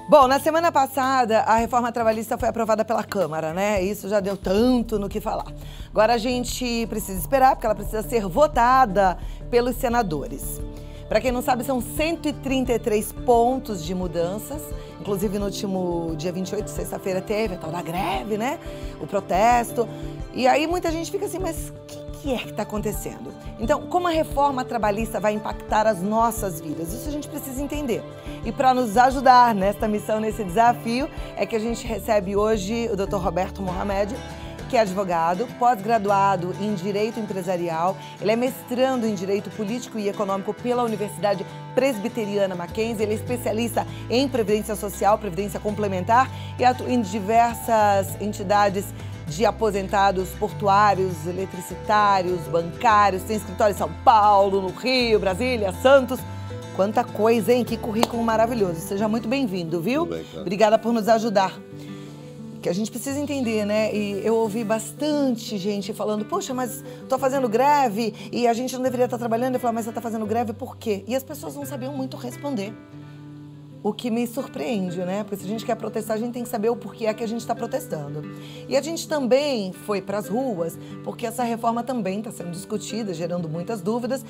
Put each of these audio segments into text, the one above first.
Bom, na semana passada, a reforma trabalhista foi aprovada pela Câmara, né? Isso já deu tanto no que falar. Agora a gente precisa esperar, porque ela precisa ser votada pelos senadores. Para quem não sabe, são 133 pontos de mudanças. Inclusive, no último dia 28, sexta-feira, teve a tal da greve, né? O protesto. E aí muita gente fica assim, mas o que é que está acontecendo? Então, como a reforma trabalhista vai impactar as nossas vidas? Isso a gente precisa entender. E para nos ajudar nesta missão, nesse desafio, é que a gente recebe hoje o Dr. Roberto Mohamed, que é advogado, pós-graduado em Direito Empresarial. Ele é mestrando em Direito Político e Econômico pela Universidade Presbiteriana Mackenzie. Ele é especialista em Previdência Social, Previdência Complementar e atua em diversas entidades de aposentados portuários, eletricitários, bancários. Tem escritório em São Paulo, no Rio, Brasília, Santos. Quanta coisa, hein? Que currículo maravilhoso. Seja muito bem-vindo, viu? Bem, obrigada por nos ajudar. Que a gente precisa entender, né? E eu ouvi bastante gente falando, poxa, mas tô fazendo greve e a gente não deveria estar trabalhando. Eu falava, mas você tá fazendo greve por quê? E as pessoas não sabiam muito responder. O que me surpreende, né? Porque se a gente quer protestar, a gente tem que saber o porquê é que a gente está protestando. E a gente também foi para as ruas, porque essa reforma também está sendo discutida, gerando muitas dúvidas.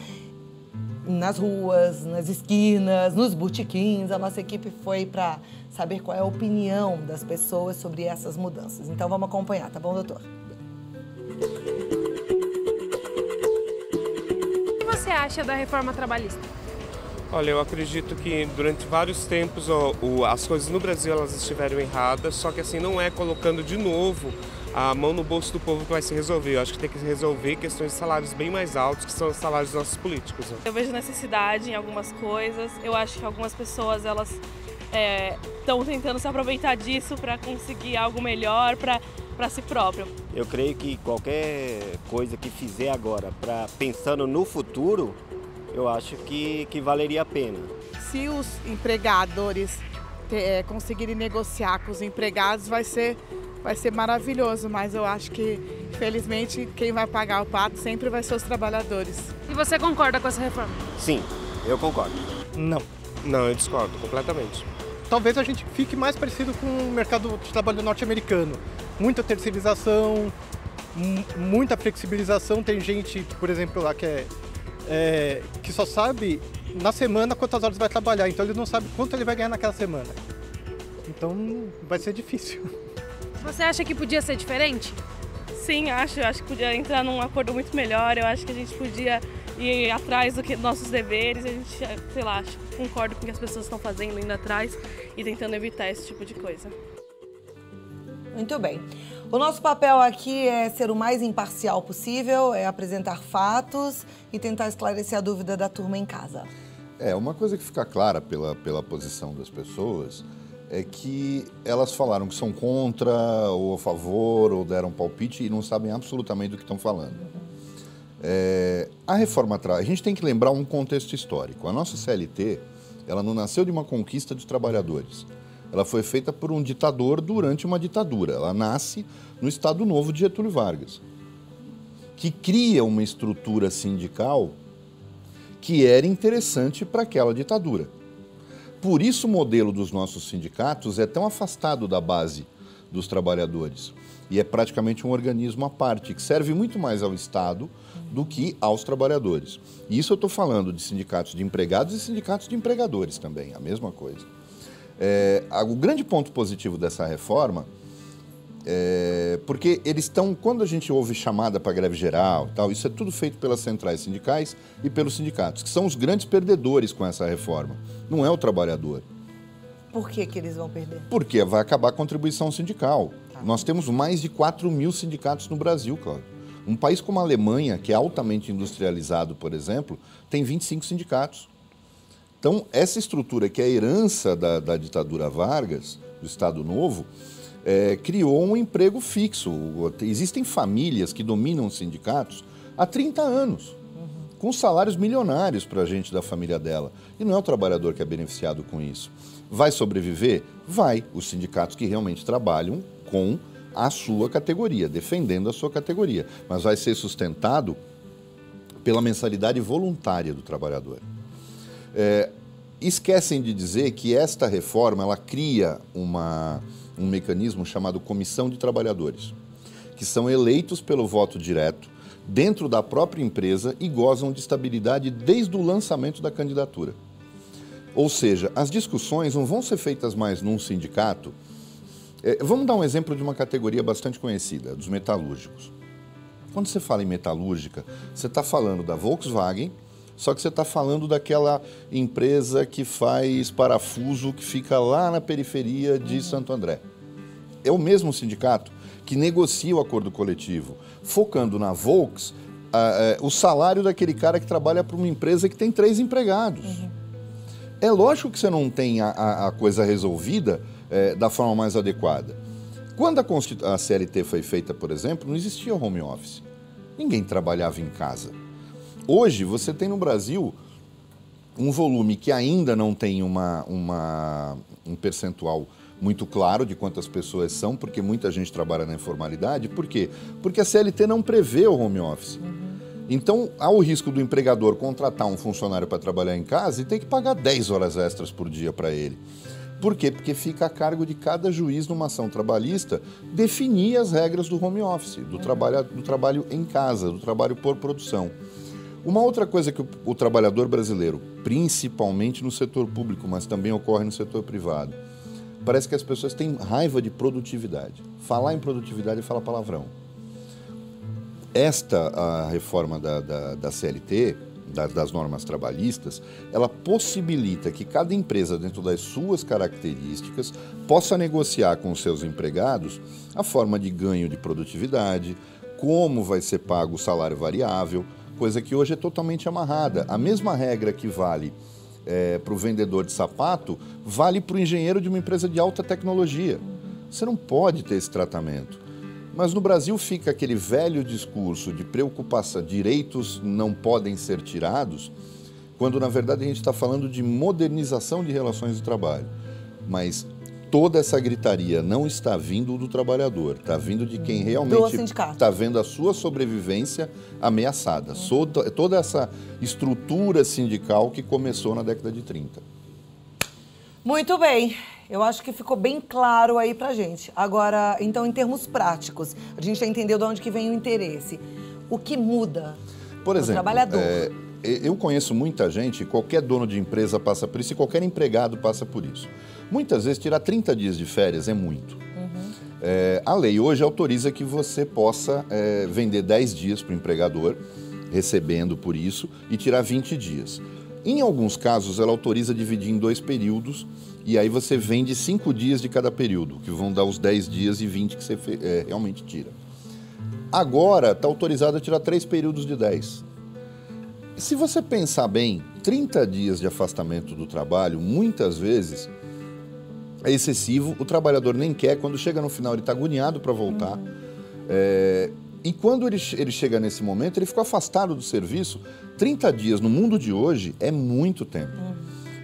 Nas ruas, nas esquinas, nos botequins, a nossa equipe foi para saber qual é a opinião das pessoas sobre essas mudanças. Então vamos acompanhar, tá bom, doutor? O que você acha da reforma trabalhista? Olha, eu acredito que durante vários tempos as coisas no Brasil elas estiveram erradas, só que assim não é colocando de novo a mão no bolso do povo que vai se resolver. Eu acho que tem que resolver questões de salários bem mais altos, que são os salários dos nossos políticos. Né? Eu vejo necessidade em algumas coisas. Eu acho que algumas pessoas elas estão tentando se aproveitar disso para conseguir algo melhor para si próprio. Eu creio que qualquer coisa que fizer agora, pensando no futuro, eu acho que valeria a pena. Se os empregadores conseguirem negociar com os empregados, vai ser maravilhoso, mas eu acho que, infelizmente, quem vai pagar o pato sempre vai ser os trabalhadores. E você concorda com essa reforma? Sim, eu concordo. Não. Não, eu discordo completamente. Talvez a gente fique mais parecido com o mercado de trabalho norte-americano. Muita terceirização, muita flexibilização. Tem gente, por exemplo, lá que só sabe na semana quantas horas vai trabalhar, então ele não sabe quanto ele vai ganhar naquela semana. Então vai ser difícil. Você acha que podia ser diferente? Sim, acho que podia entrar num acordo muito melhor. Eu acho que a gente podia ir atrás dos nossos deveres. A gente, sei lá, concordo com o que as pessoas estão fazendo, indo atrás e tentando evitar esse tipo de coisa. Muito bem. O nosso papel aqui é ser o mais imparcial possível, é apresentar fatos e tentar esclarecer a dúvida da turma em casa. Uma coisa que fica clara pela posição das pessoas é que elas falaram que são contra ou a favor ou deram palpite e não sabem absolutamente do que estão falando. A reforma a gente tem que lembrar um contexto histórico. A nossa CLT, ela não nasceu de uma conquista dos trabalhadores. Ela foi feita por um ditador durante uma ditadura. Ela nasce no Estado Novo de Getúlio Vargas, que cria uma estrutura sindical que era interessante para aquela ditadura. Por isso o modelo dos nossos sindicatos é tão afastado da base dos trabalhadores e é praticamente um organismo à parte, que serve muito mais ao Estado do que aos trabalhadores. E isso eu estou falando de sindicatos de empregados e sindicatos de empregadores também, a mesma coisa. O grande ponto positivo dessa reforma porque eles estão, quando a gente ouve chamada para greve geral, tal, isso é tudo feito pelas centrais sindicais e pelos sindicatos, que são os grandes perdedores com essa reforma. Não é o trabalhador. Por que eles vão perder? Porque vai acabar a contribuição sindical. Nós temos mais de 4.000 sindicatos no Brasil, Cláudio. Um país como a Alemanha, que é altamente industrializado, por exemplo, tem 25 sindicatos. Então, essa estrutura que é a herança da ditadura Vargas, do Estado Novo, criou um emprego fixo. Existem famílias que dominam os sindicatos há 30 anos, com salários milionários para a gente da família dela. E não é o trabalhador que é beneficiado com isso. Vai sobreviver? Vai. Os sindicatos que realmente trabalham com a sua categoria, defendendo a sua categoria. Mas vai ser sustentado pela mensalidade voluntária do trabalhador. esquecem de dizer que esta reforma ela cria um mecanismo chamado Comissão de Trabalhadores, que são eleitos pelo voto direto dentro da própria empresa e gozam de estabilidade desde o lançamento da candidatura. Ou seja, as discussões não vão ser feitas mais num sindicato. Vamos dar um exemplo de uma categoria bastante conhecida, dos metalúrgicos. Quando você fala em metalúrgica, você está falando da Volkswagen, só que você está falando daquela empresa que faz parafuso que fica lá na periferia de Santo André. É o mesmo sindicato que negocia o acordo coletivo, focando na Volks o salário daquele cara que trabalha para uma empresa que tem 3 empregados. É lógico que você não tem a coisa resolvida da forma mais adequada. Quando a CLT foi feita, por exemplo, não existia home office. Ninguém trabalhava em casa. Hoje, você tem no Brasil um volume que ainda não tem um percentual muito claro de quantas pessoas são, porque muita gente trabalha na informalidade. Por quê? Porque a CLT não prevê o home office. Então, há o risco do empregador contratar um funcionário para trabalhar em casa e ter que pagar 10 horas extras por dia para ele. Por quê? Porque fica a cargo de cada juiz numa ação trabalhista definir as regras do home office, do trabalho em casa, do trabalho por produção. Uma outra coisa que o trabalhador brasileiro, principalmente no setor público, mas também ocorre no setor privado, parece que as pessoas têm raiva de produtividade. Falar em produtividade é falar palavrão. A reforma da CLT, das normas trabalhistas, ela possibilita que cada empresa, dentro das suas características, possa negociar com os seus empregados a forma de ganho de produtividade, como vai ser pago o salário variável, coisa que hoje é totalmente amarrada. A mesma regra que vale para o vendedor de sapato, vale para o engenheiro de uma empresa de alta tecnologia. Você não pode ter esse tratamento. Mas no Brasil fica aquele velho discurso de preocupação, direitos não podem ser tirados, quando na verdade a gente está falando de modernização de relações de trabalho. Mas toda essa gritaria não está vindo do trabalhador, está vindo de quem realmente está vendo a sua sobrevivência ameaçada. Toda essa estrutura sindical que começou na década de 30. Muito bem. Eu acho que ficou bem claro aí pra gente. Agora, então, em termos práticos, a gente já entendeu de onde que vem o interesse. O que muda? Por exemplo, trabalhador? Eu conheço muita gente, qualquer dono de empresa passa por isso e qualquer empregado passa por isso. Muitas vezes, tirar 30 dias de férias é muito. A lei hoje autoriza que você possa vender 10 dias para o empregador, recebendo por isso, e tirar 20 dias. Em alguns casos, ela autoriza dividir em 2 períodos, e aí você vende 5 dias de cada período, que vão dar os 10 dias e 20 que você realmente tira. Agora, está autorizado a tirar 3 períodos de 10. Se você pensar bem, 30 dias de afastamento do trabalho, muitas vezes, é excessivo, o trabalhador nem quer, quando chega no final ele está agoniado para voltar. E quando ele chega nesse momento, ele ficou afastado do serviço. 30 dias no mundo de hoje é muito tempo.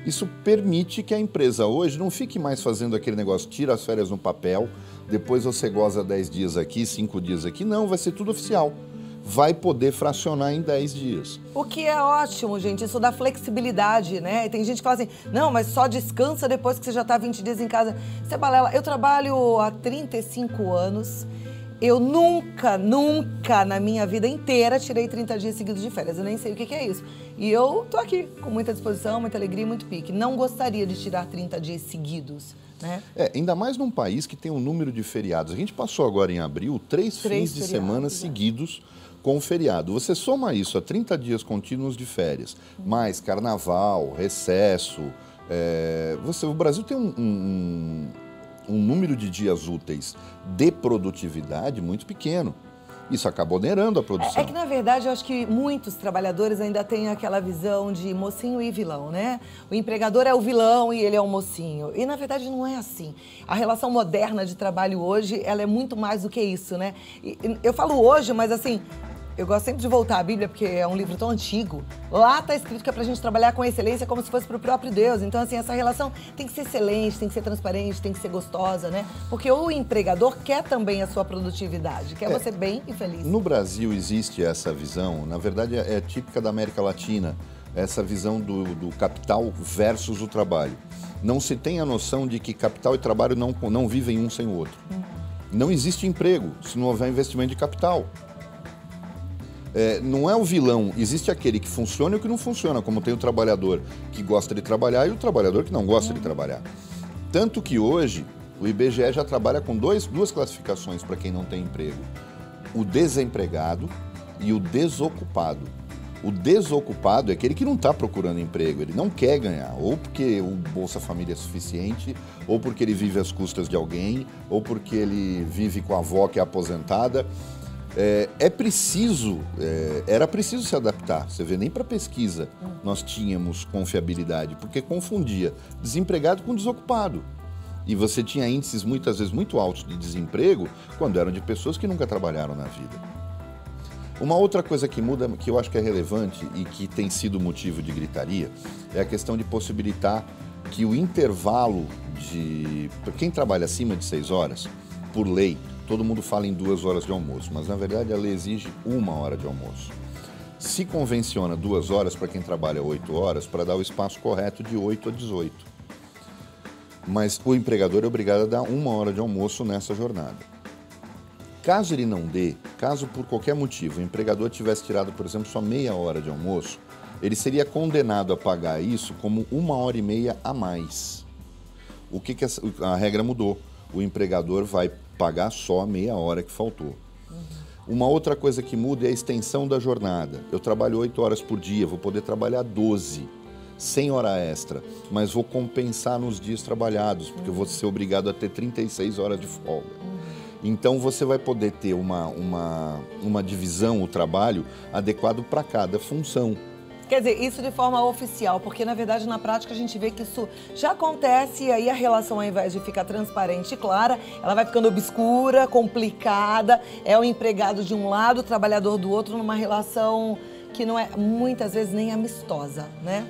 Isso permite que a empresa hoje não fique mais fazendo aquele negócio, tira as férias no papel, depois você goza 10 dias aqui, 5 dias aqui. Não, vai ser tudo oficial. Vai poder fracionar em 10 dias. O que é ótimo, gente, isso dá flexibilidade, né? E tem gente que fala assim, não, mas só descansa depois que você já está 20 dias em casa. Você balela, eu trabalho há 35 anos, eu nunca na minha vida inteira tirei 30 dias seguidos de férias, eu nem sei o que é isso. E eu tô aqui com muita disposição, muita alegria e muito pique. Não gostaria de tirar 30 dias seguidos, né? Ainda mais num país que tem um número de feriados. A gente passou agora em abril 3 fins de semana seguidos com feriado. Você soma isso a 30 dias contínuos de férias, mais carnaval, recesso. O Brasil tem um número de dias úteis de produtividade muito pequeno. Isso acaba onerando a produção. É que, na verdade, eu acho que muitos trabalhadores ainda têm aquela visão de mocinho e vilão, né? O empregador é o vilão e ele é o mocinho. E, na verdade, não é assim. A relação moderna de trabalho hoje, ela é muito mais do que isso, né? Eu falo hoje, mas assim, eu gosto sempre de voltar à Bíblia, porque é um livro tão antigo. Lá está escrito que é pra gente trabalhar com excelência como se fosse pro próprio Deus. Então, assim, essa relação tem que ser excelente, tem que ser transparente, tem que ser gostosa, né? Porque o empregador quer também a sua produtividade, quer você bem e feliz. No Brasil existe essa visão, na verdade é típica da América Latina, essa visão do capital versus o trabalho. Não se tem a noção de que capital e trabalho não vivem um sem o outro. Não existe emprego se não houver investimento de capital. Não é o vilão, existe aquele que funciona e o que não funciona, como tem o trabalhador que gosta de trabalhar e o trabalhador que não gosta de trabalhar. Tanto que hoje o IBGE já trabalha com duas classificações para quem não tem emprego. O desempregado e o desocupado. O desocupado é aquele que não está procurando emprego, ele não quer ganhar, ou porque o Bolsa Família é suficiente, ou porque ele vive às custas de alguém, ou porque ele vive com a avó que é aposentada. Era preciso se adaptar. Você vê, nem para pesquisa nós tínhamos confiabilidade, porque confundia desempregado com desocupado. E você tinha índices muitas vezes muito altos de desemprego quando eram de pessoas que nunca trabalharam na vida. Uma outra coisa que muda, que eu acho que é relevante e que tem sido motivo de gritaria, é a questão de possibilitar que o intervalo de... Quem trabalha acima de 6 horas, por lei, todo mundo fala em 2 horas de almoço, mas na verdade a lei exige 1 hora de almoço. Se convenciona 2 horas para quem trabalha 8 horas para dar o espaço correto de 8 a 18. Mas o empregador é obrigado a dar 1 hora de almoço nessa jornada. Caso ele não dê, caso por qualquer motivo o empregador tivesse tirado, por exemplo, só meia hora de almoço, ele seria condenado a pagar isso como 1h30 a mais. O que a regra mudou? O empregador vai pagar só a meia hora que faltou. Uma outra coisa que muda é a extensão da jornada. Eu trabalho 8 horas por dia, vou poder trabalhar 12, sem hora extra, mas vou compensar nos dias trabalhados, porque eu vou ser obrigado a ter 36 horas de folga. Então você vai poder ter uma divisão, o trabalho adequado para cada função. Quer dizer, isso de forma oficial, porque na verdade na prática a gente vê que isso já acontece e aí a relação, ao invés de ficar transparente e clara, ela vai ficando obscura, complicada, é o empregado de um lado, o trabalhador do outro, numa relação que não é muitas vezes nem amistosa, né?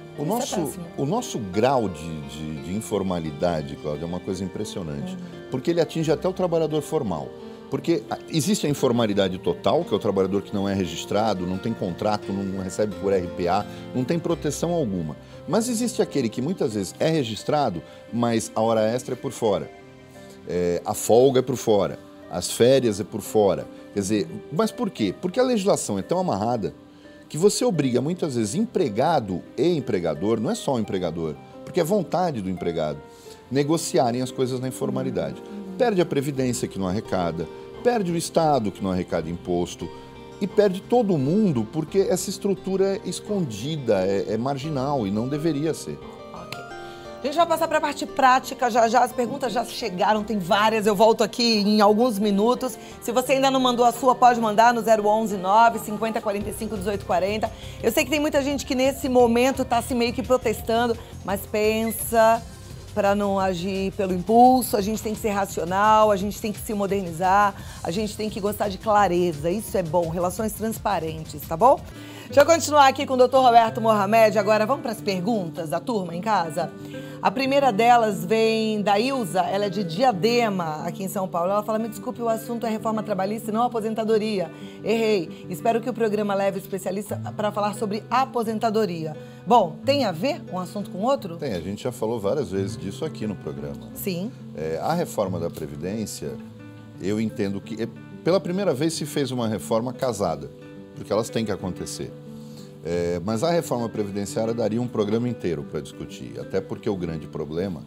O nosso grau de informalidade, Cláudia, é uma coisa impressionante, porque ele atinge até o trabalhador formal. Porque existe a informalidade total, que é o trabalhador que não é registrado, não tem contrato, não recebe por RPA, não tem proteção alguma. Mas existe aquele que muitas vezes é registrado, mas a hora extra é por fora, a folga é por fora, as férias é por fora. Quer dizer, mas por quê? Porque a legislação é tão amarrada que você obriga muitas vezes empregado e empregador, não é só o empregador, porque é vontade do empregado, negociarem as coisas na informalidade. Perde a Previdência, que não arrecada, perde o Estado, que não arrecada imposto, e perde todo mundo porque essa estrutura é escondida, é marginal e não deveria ser. A gente vai passar para a parte prática, já as perguntas já chegaram, tem várias, eu volto aqui em alguns minutos. Se você ainda não mandou a sua, pode mandar no 011 9 50 45 18 40. Eu sei que tem muita gente que nesse momento está assim meio que protestando, mas pensa para não agir pelo impulso, a gente tem que ser racional, a gente tem que se modernizar, a gente tem que gostar de clareza, isso é bom, relações transparentes, tá bom? Deixa eu continuar aqui com o Dr. Roberto Mohamed. Agora vamos para as perguntas da turma em casa? A primeira delas vem da Ilza, ela é de Diadema, aqui em São Paulo. Ela fala, me desculpe, o assunto é reforma trabalhista e não aposentadoria. Errei. Espero que o programa leve especialista para falar sobre aposentadoria. Bom, tem a ver um assunto com o outro? Tem, a gente já falou várias vezes disso aqui no programa. Sim. A reforma da Previdência, eu entendo que pela primeira vez se fez uma reforma casada, porque elas têm que acontecer. Mas a reforma previdenciária daria um programa inteiro para discutir, até porque o grande problema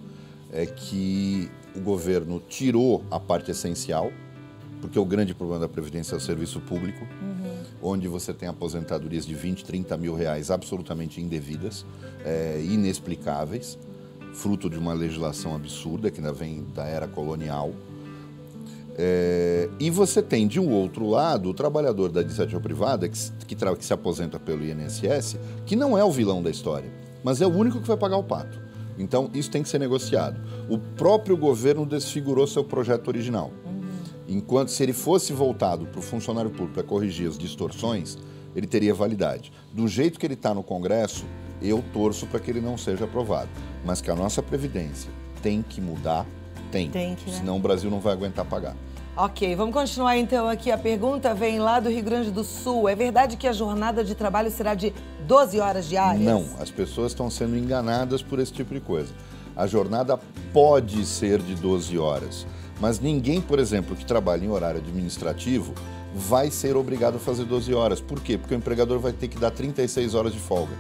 é que o governo tirou a parte essencial, porque o grande problema da Previdência é o serviço público, onde você tem aposentadorias de 20, 30 mil reais absolutamente indevidas, inexplicáveis, fruto de uma legislação absurda que ainda vem da era colonial. E você tem, de um outro lado, o trabalhador da iniciativa privada que se aposenta pelo INSS, que não é o vilão da história, mas é o único que vai pagar o pato. Então, isso tem que ser negociado. O próprio governo desfigurou seu projeto original. Enquanto, se ele fosse voltado para o funcionário público para corrigir as distorções, ele teria validade. Do jeito que ele está no Congresso, eu torço para que ele não seja aprovado. Mas que a nossa Previdência tem que mudar, tem. Tem que, né? Senão o Brasil não vai aguentar pagar. Ok, vamos continuar então aqui. A pergunta vem lá do Rio Grande do Sul. É verdade que a jornada de trabalho será de 12 horas diárias? Não, as pessoas estão sendo enganadas por esse tipo de coisa. A jornada pode ser de 12 horas, mas ninguém, por exemplo, que trabalha em horário administrativo vai ser obrigado a fazer 12 horas. Por quê? Porque o empregador vai ter que dar 36 horas de folga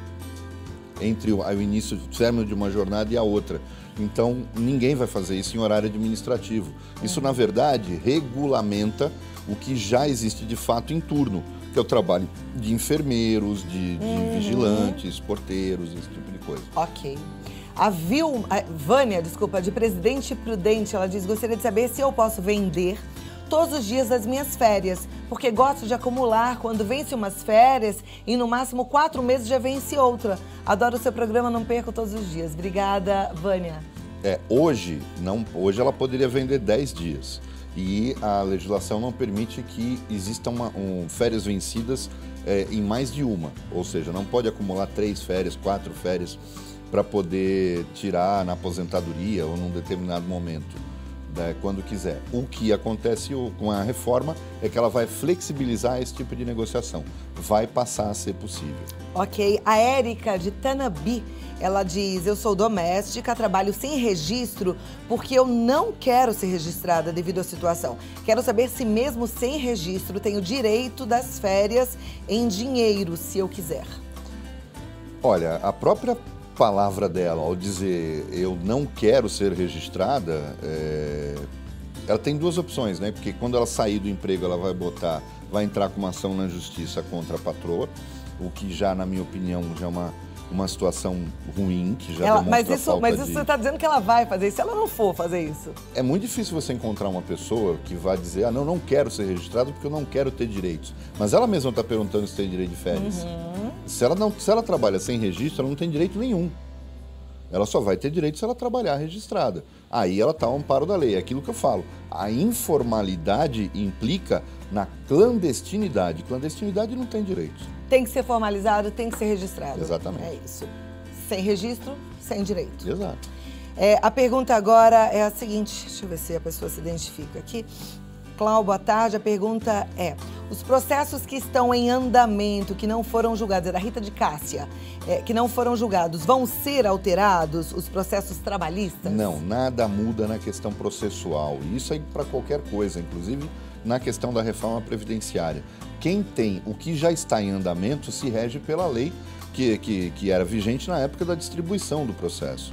entre o início, o término de uma jornada e a outra. Então, ninguém vai fazer isso em horário administrativo. Isso, na verdade, regulamenta o que já existe de fato em turno, que é o trabalho de enfermeiros, de vigilantes, porteiros, esse tipo de coisa. Ok. A Vânia, de Presidente Prudente, ela diz: gostaria de saber se eu posso vender todos os dias das minhas férias, porque gosto de acumular quando vence umas férias e no máximo 4 meses já vence outra. Adoro o seu programa, não perco todos os dias. Obrigada, Vânia. Hoje ela poderia vender 10 dias e a legislação não permite que existam férias vencidas em mais de uma, ou seja, não pode acumular 3 férias, 4 férias para poder tirar na aposentadoria ou num determinado momento, quando quiser. O que acontece com a reforma é que ela vai flexibilizar esse tipo de negociação, vai passar a ser possível. Ok, a Érica de Tanabi, ela diz: eu sou doméstica, trabalho sem registro porque eu não quero ser registrada devido à situação. Quero saber se mesmo sem registro tenho direito das férias em dinheiro, se eu quiser. Olha, a própria palavra dela, ao dizer eu não quero ser registrada, ela tem 2 opções, né? Porque quando ela sair do emprego, ela vai entrar com uma ação na justiça contra a patroa, o que já, na minha opinião, já é uma situação ruim, que já demonstra mas isso você está dizendo que ela vai fazer, se ela não for fazer isso? É muito difícil você encontrar uma pessoa que vai dizer: não quero ser registrado porque eu não quero ter direitos. Mas ela mesma está perguntando se tem direito de férias. Se ela trabalha sem registro, ela não tem direito nenhum. Ela só vai ter direito se ela trabalhar registrada. Aí ela está ao amparo da lei. É aquilo que eu falo. A informalidade implica na clandestinidade. Clandestinidade não tem direito. Tem que ser formalizado, tem que ser registrado. Exatamente. É isso. Sem registro, sem direito. Exato. A pergunta agora é a seguinte, deixa eu ver se a pessoa se identifica aqui. Cláudio, boa tarde. A pergunta é: os processos que estão em andamento, que não foram julgados, é da Rita de Cássia, que não foram julgados, vão ser alterados, os processos trabalhistas? Não, nada muda na questão processual. Isso aí para qualquer coisa, inclusive na questão da reforma previdenciária. Quem tem o que já está em andamento se rege pela lei que era vigente na época da distribuição do processo.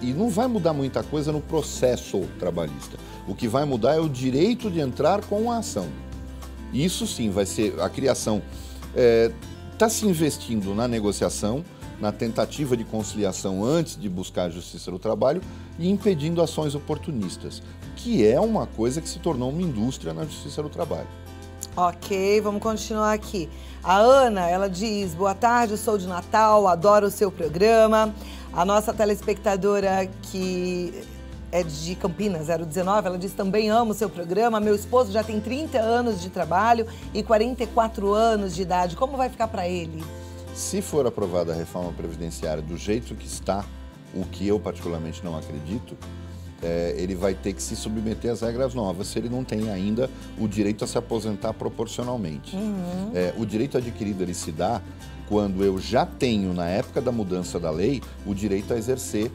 E não vai mudar muita coisa no processo trabalhista. O que vai mudar é o direito de entrar com a ação. Isso sim vai ser a criação. Está se investindo na negociação, na tentativa de conciliação antes de buscar a justiça do trabalho e impedindo ações oportunistas, que é uma coisa que se tornou uma indústria na justiça do trabalho. Ok, vamos continuar aqui. A Ana, ela diz: boa tarde, eu sou de Natal, adoro o seu programa. A nossa telespectadora, que é de Campinas, 019, ela diz: também amo o seu programa. Meu esposo já tem 30 anos de trabalho e 44 anos de idade. Como vai ficar para ele? Se for aprovada a reforma previdenciária do jeito que está, o que eu particularmente não acredito, ele vai ter que se submeter às regras novas, se ele não tem ainda o direito a se aposentar proporcionalmente. O direito adquirido ele se dá quando eu já tenho, na época da mudança da lei, o direito a exercer,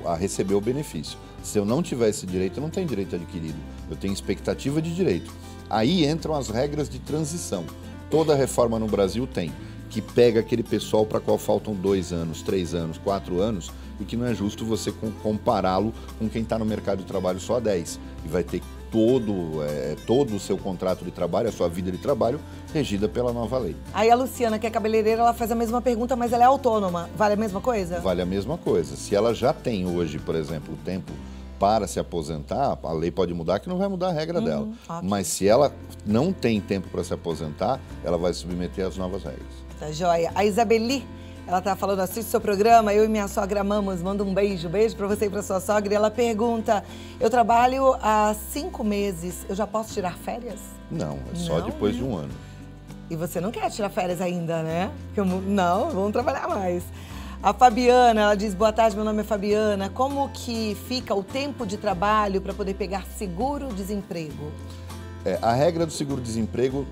a receber o benefício. Se eu não tiver esse direito, eu não tenho direito adquirido, eu tenho expectativa de direito. Aí entram as regras de transição. Toda reforma no Brasil tem, que pega aquele pessoal para qual faltam 2 anos, 3 anos, 4 anos, e que não é justo você compará-lo com quem está no mercado de trabalho só há 10. E vai ter todo o seu contrato de trabalho, a sua vida de trabalho, regida pela nova lei. Aí a Luciana, que é cabeleireira, ela faz a mesma pergunta, mas ela é autônoma. Vale a mesma coisa? Vale a mesma coisa. Se ela já tem hoje, por exemplo, o tempo para se aposentar, a lei pode mudar, que não vai mudar a regra dela. Okay. Mas se ela não tem tempo para se aposentar, ela vai se submeter às novas regras. Tá joia. A Isabeli, ela tá falando: assiste o seu programa, eu e minha sogra amamos, manda um beijo para você e para sua sogra. E ela pergunta: eu trabalho há 5 meses, eu já posso tirar férias? Não, só depois de 1 ano. E você não quer tirar férias ainda, né? Não, vamos trabalhar mais. A Fabiana, ela diz, boa tarde, meu nome é Fabiana. Como que fica o tempo de trabalho para poder pegar seguro-desemprego? A regra do seguro-desemprego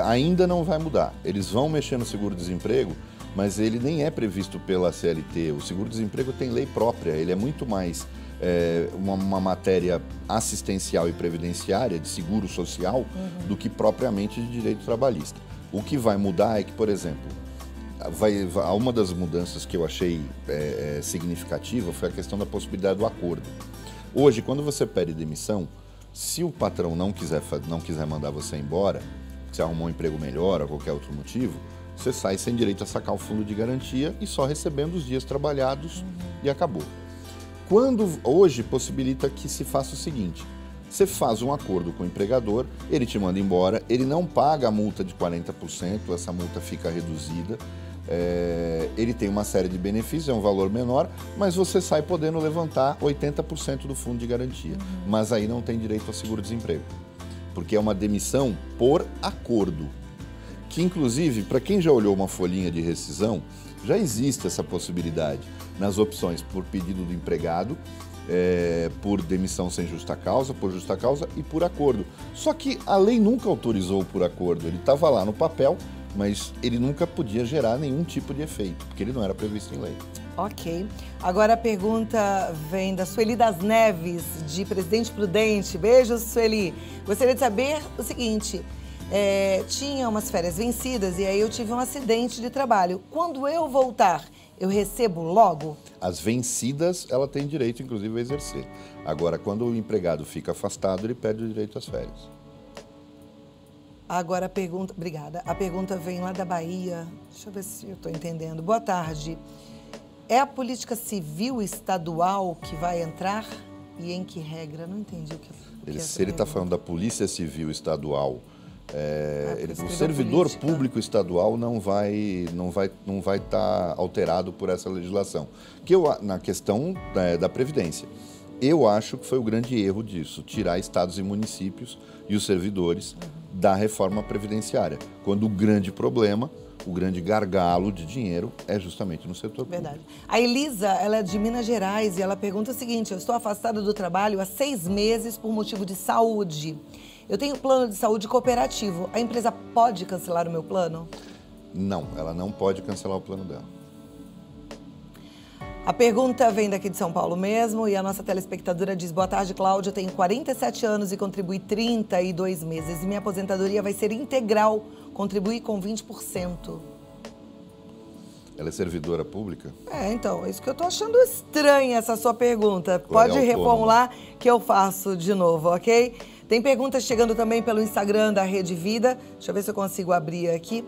ainda não vai mudar. Eles vão mexer no seguro-desemprego, mas ele nem é previsto pela CLT. O seguro-desemprego tem lei própria, ele é muito mais uma matéria assistencial e previdenciária, de seguro social, do que propriamente de direito trabalhista. O que vai mudar é que, por exemplo, uma das mudanças que eu achei significativa foi a questão da possibilidade do acordo. Hoje, quando você pede demissão, se o patrão não quiser mandar você embora, se arrumou um emprego melhor ou qualquer outro motivo, você sai sem direito a sacar o fundo de garantia e só recebendo os dias trabalhados e acabou. Hoje possibilita que se faça o seguinte: você faz um acordo com o empregador, ele te manda embora, ele não paga a multa de 40%, essa multa fica reduzida, ele tem uma série de benefícios, é um valor menor, mas você sai podendo levantar 80% do fundo de garantia. Mas aí não tem direito a seguro-desemprego, porque é uma demissão por acordo. Que, inclusive, para quem já olhou uma folhinha de rescisão, já existe essa possibilidade nas opções por pedido do empregado, por demissão sem justa causa, por justa causa e por acordo. Só que a lei nunca autorizou o por acordo, ele estava lá no papel, mas ele nunca podia gerar nenhum tipo de efeito, porque ele não era previsto em lei. Ok. Agora a pergunta vem da Sueli das Neves, de Presidente Prudente. Beijo, Sueli. Gostaria de saber o seguinte, tinha umas férias vencidas e aí eu tive um acidente de trabalho. Quando eu voltar, eu recebo logo? As vencidas, ela tem direito, inclusive, a exercer. Agora, quando o empregado fica afastado, ele perde o direito às férias. Agora a pergunta... Obrigada. A pergunta vem lá da Bahia. Deixa eu ver se eu estou entendendo. Boa tarde. É a política civil estadual que vai entrar? E em que regra? Não entendi o que Se ele está falando da Polícia Civil Estadual, o servidor público estadual não vai estar alterado por essa legislação. Na questão da Previdência, eu acho que foi o grande erro disso, tirar estados e municípios e os servidores da reforma previdenciária, quando o grande problema, o grande gargalo de dinheiro é justamente no setor público. Verdade. A Elisa, ela é de Minas Gerais e ela pergunta o seguinte: eu estou afastada do trabalho há 6 meses por motivo de saúde. Eu tenho plano de saúde cooperativo. A empresa pode cancelar o meu plano? Não, ela não pode cancelar o plano dela. A pergunta vem daqui de São Paulo mesmo e a nossa telespectadora diz: boa tarde, Cláudia, eu tenho 47 anos e contribuí 32 meses e minha aposentadoria vai ser integral, contribuí com 20%. Ela é servidora pública? Então, é isso que eu tô achando estranha essa sua pergunta. Pode reformular que eu faço de novo, ok? Tem perguntas chegando também pelo Instagram da Rede Vida. Deixa eu ver se eu consigo abrir aqui.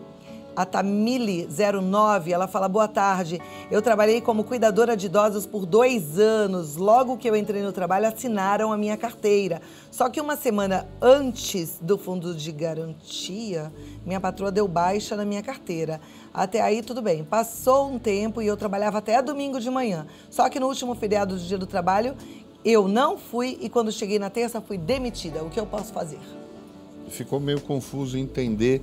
A Tamile09, ela fala: boa tarde, eu trabalhei como cuidadora de idosos por 2 anos. Logo que eu entrei no trabalho, assinaram a minha carteira. Só que uma semana antes do fundo de garantia, minha patroa deu baixa na minha carteira. Até aí, tudo bem. Passou um tempo e eu trabalhava até domingo de manhã. Só que no último feriado do Dia do Trabalho, eu não fui e quando cheguei na terça, fui demitida. O que eu posso fazer? Ficou meio confuso entender...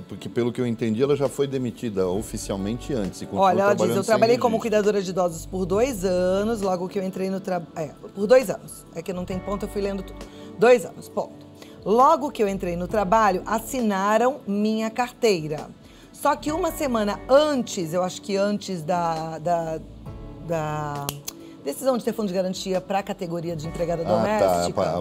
porque pelo que eu entendi, ela já foi demitida oficialmente antes. E olha, ela diz: eu trabalhei como cuidadora de idosos por 2 anos, logo que eu entrei no trabalho. Por 2 anos. É que não tem ponto, eu fui lendo tudo. 2 anos, ponto. Logo que eu entrei no trabalho, assinaram minha carteira. Só que uma semana antes, eu acho que antes da decisão de ter fundo de garantia para a categoria de empregada doméstica. Tá,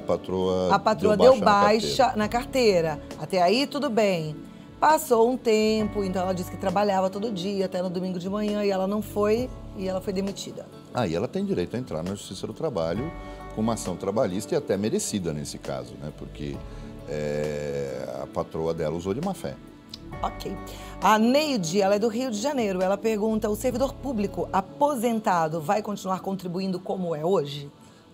a patroa deu baixa na carteira. Até aí, tudo bem. Passou um tempo, então ela disse que trabalhava todo dia, até no domingo de manhã, e ela não foi, e ela foi demitida. E ela tem direito a entrar na Justiça do Trabalho com uma ação trabalhista e até merecida nesse caso, né? Porque a patroa dela usou de má fé. Ok. A Neide, ela é do Rio de Janeiro. Ela pergunta: o servidor público aposentado vai continuar contribuindo como é hoje?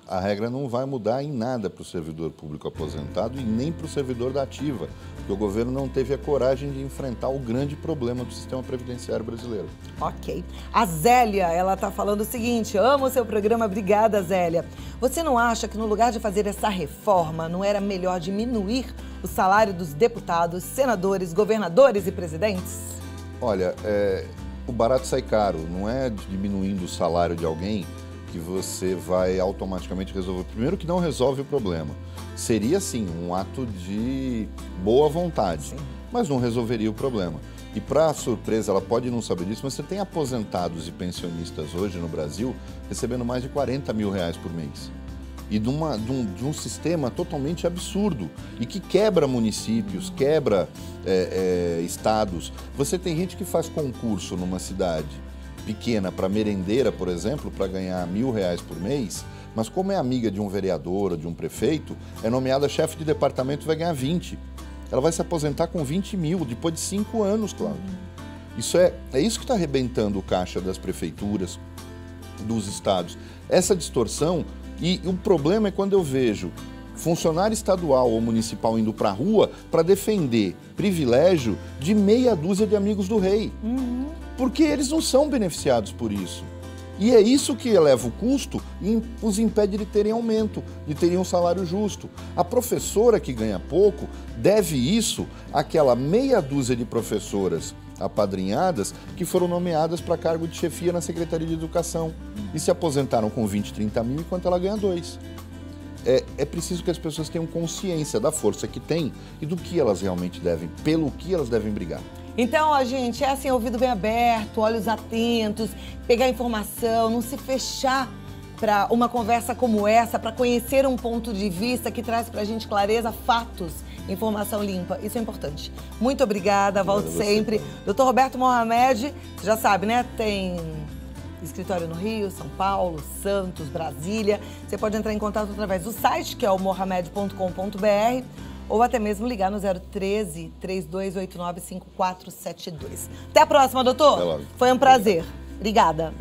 A regra não vai mudar em nada para o servidor público aposentado e nem para o servidor da ativa, porque o governo não teve a coragem de enfrentar o grande problema do sistema previdenciário brasileiro. Ok. A Zélia, ela está falando o seguinte: amo o seu programa, obrigada, Zélia. Você não acha que no lugar de fazer essa reforma, não era melhor diminuir o salário dos deputados, senadores, governadores e presidentes? Olha, o barato sai caro. Não é diminuindo o salário de alguém que você vai automaticamente resolver. Primeiro que não resolve o problema. Seria, sim, um ato de boa vontade, sim, mas não resolveria o problema. E para surpresa, ela pode não saber disso, mas você tem aposentados e pensionistas hoje no Brasil recebendo mais de 40 mil reais por mês. E de um sistema totalmente absurdo e que quebra municípios, quebra estados. Você tem gente que faz concurso numa cidade pequena para merendeira, por exemplo, para ganhar R$1.000 por mês, mas como é amiga de um vereador ou de um prefeito, é nomeada chefe de departamento e vai ganhar 20. Ela vai se aposentar com 20 mil depois de 5 anos, Cláudio. Isso é isso que está arrebentando o caixa das prefeituras, dos estados. Essa distorção, e o problema é quando eu vejo funcionário estadual ou municipal indo para a rua para defender privilégio de meia dúzia de amigos do rei. Porque eles não são beneficiados por isso. E é isso que eleva o custo e os impede de terem aumento, de terem um salário justo. A professora que ganha pouco deve isso àquela meia dúzia de professoras apadrinhadas que foram nomeadas para cargo de chefia na Secretaria de Educação e se aposentaram com 20, 30 mil, enquanto ela ganha 2. É preciso que as pessoas tenham consciência da força que têm e do que elas realmente devem, pelo que elas devem brigar. Então, ó, gente, é assim, ouvido bem aberto, olhos atentos, pegar informação, não se fechar para uma conversa como essa, para conhecer um ponto de vista que traz pra gente clareza, fatos, informação limpa. Isso é importante. Muito obrigada, volte sempre. Dr. Roberto Mohamed, você já sabe, né? Tem escritório no Rio, São Paulo, Santos, Brasília. Você pode entrar em contato através do site, que é o mohamed.com.br, ou até mesmo ligar no 013 3289 5472. Até a próxima, doutor. Até logo. Foi um prazer. Obrigada.